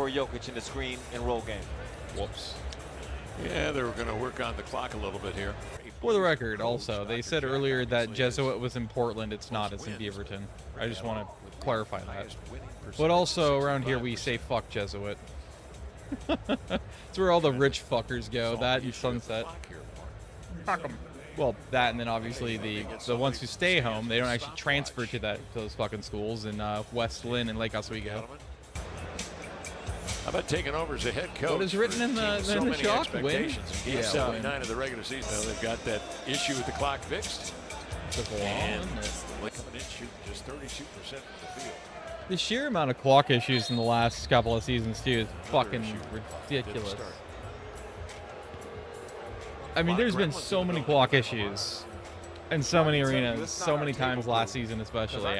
for Jokic in the screen and roll game. Whoops. Yeah, they were going to work on the clock a little bit here. For the record, also, they said earlier that Jesuit was in Portland. It's not. It's in Beaverton. I just want to clarify that. But also, around here, we say fuck Jesuit. It's where all the rich fuckers go. That and Sunset. Fuck 'em. Well, that and then obviously the ones who stay home, they don't actually transfer to those fucking schools in West Lynn and Lake Oswego. How about taking over as a head coach? What is written in the chalk? Win? Yeah, 79 of the regular season. They've got that issue with the clock fixed. Took a while, and didn't it? coming in shooting just 32% from the field. The sheer amount of clock issues in the last couple of seasons too is fucking ridiculous. I mean, there's been so many clock issues in so many arenas, so many times last season especially.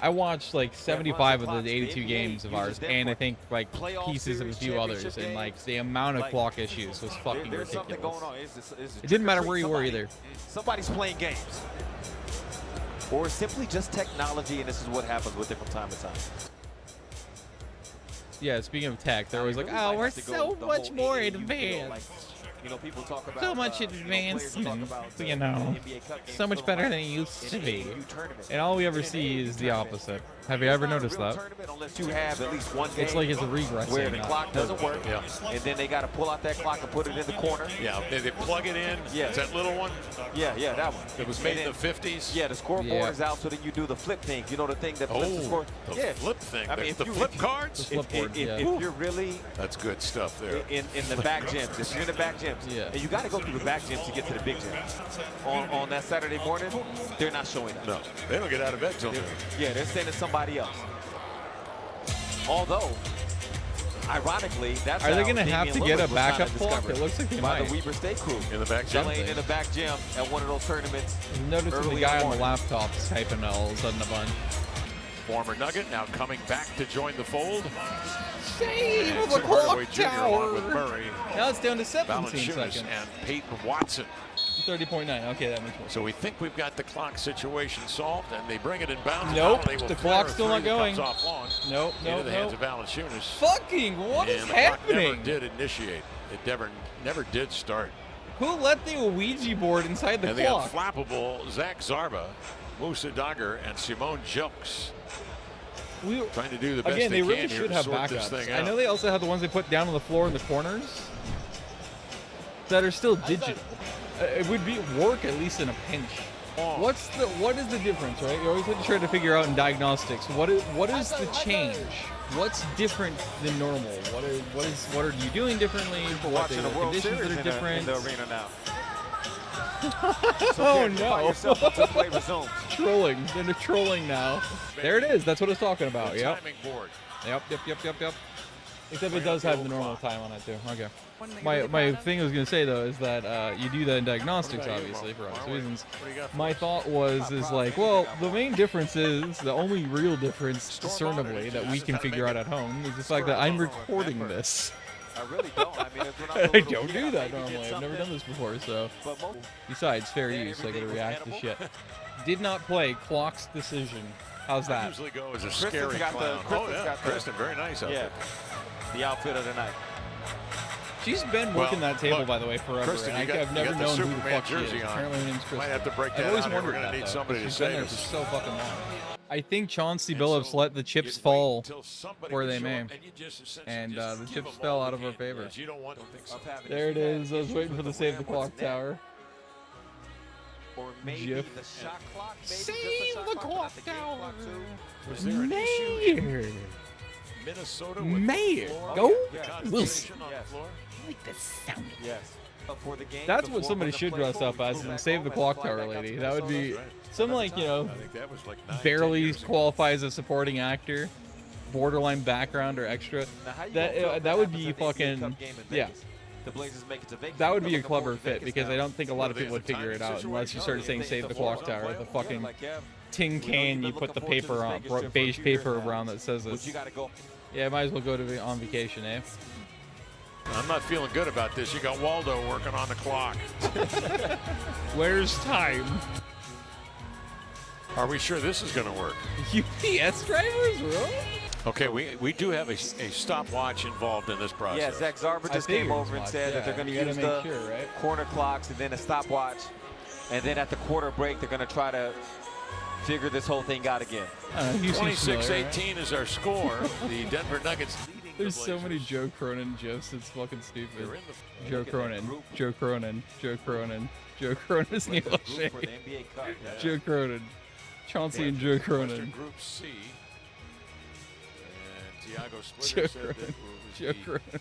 I watched like 75 of the 82 games of ours, and I think like pieces of a few others, and like the amount of clock issues was fucking ridiculous. It didn't matter where you were either. Somebody's playing games. Or simply just technology, and this is what happens with different time to time. Yeah, speaking of tech, they're always like, oh, we're so much more advanced. You know, people talk about so much advancement, you know, so much better than it used to be. And all we ever see is the opposite. Have you ever noticed that? You have at least one game it's like it's a regress where the clock doesn't work, yeah. And then they got to pull out that clock and put it in the corner. Yeah, they plug it in. Yeah. It's that little one. Yeah, that one. It was made in the 50s. Yeah, the scoreboard is out, so then you do the flip thing. You know, the thing that flips the score. The flip thing. I mean, the flip cards. If you're really that's good stuff there. In the back gyms, if you're in the back gyms, and you got to go through the back gyms to get to the big gyms. On that Saturday morning, they're not showing up. No, they don't get out of bed till noon. Yeah, they're sending somebody else. Although, ironically, that's are they going to have to get a backup clock? It looks like they might. By the Weber State crew in the back gym. In the back gym at one of those tournaments. Notice the guy on the laptop typing all of a sudden a bunch. Former Nugget now coming back to join the fold. Save the clock tower. With Murray, now it's down to 17 seconds. And Peyton Watson. 30.9. Okay, that makes sense. So we think we've got the clock situation solved, and they bring it in bounds. Nope, the clock's still not going. Off long, nope. Into the hands of Valanciunas. Fucking what is happening? Never did initiate. It never did start. Who let the Ouija board inside the clock? The unflappable Zach Zarba, Musa Dagger, and Simone Jokes. Trying to do the best again, they really can should here have to sort backups. this thing I out. know they also have the ones they put down on the floor in the corners that are still digital. It would work at least in a pinch. What is the difference, right? You always have to try to figure out in diagnostics what is the change? What's different than normal? What are you doing differently? What are the conditions that are different? In the arena now. Oh no! Trolling. They're trolling now. There it is. That's what I was talking about. Yep. Timing board. Yep. Except it does have the normal time on it too. Okay. My thing I was gonna say though is that you do that in diagnostics, obviously for obvious reasons. My thought is like, well, the main difference is the only real difference, discernibly, that we can figure out at home is the fact that I'm recording this. I really don't. I mean, I don't do that normally. I've never done this before, so. Besides, fair use. I gotta react to shit. Did not play. Clock's decision. How's that? Usually go as a scary clown. Kristen, very nice outfit. Yeah, the outfit of the night. She's been working that table, by the way, forever. Kristen, and I've never known who the fuck she is. Apparently her name's Kristen. Might have to break that I've always out. wondered We're gonna that, need though. somebody to She's been save there us. for so fucking long. I think Chauncey Billups let the chips fall where they may, and the chips fell out of her favor. There it is. I was waiting for the save the clock tower. GIF. Save the clock tower. Mayor. Minnesota Mayor. Go Wilson. I like the sound. Yes. That's what somebody should dress up as, and save the clock tower lady. That would be some, like, you know, barely qualify as a supporting actor, borderline background or extra. That would be fucking, yeah. That would be a clever fit, because I don't think a lot of people would figure it out unless you started saying save the clock tower with a fucking tin can you put the paper on, beige paper around that says this. Yeah, might as well go on vacation, eh? I'm not feeling good about this. You got Waldo working on the clock. Where's time? Are we sure this is going to work? UPS drivers, really? Okay, we do have a stopwatch involved in this process. Yeah, Zach Zarber just came over and said that they're going to use the corner clocks and then a stopwatch. And then at the quarter break, they're going to try to figure this whole thing out again. 26-18 is our score. The Denver Nuggets leading There's the so many Blazers. Joe Cronin gifs. It's fucking stupid. Joe Cronin. Joe Cronin. Joe Cronin. Joe Cronin is Neil O'Shea. Joe Cronin. Chauncey and Joe Cronin. Group C. And Tiago Joe Splitter said that Cronin. Joe Cronin.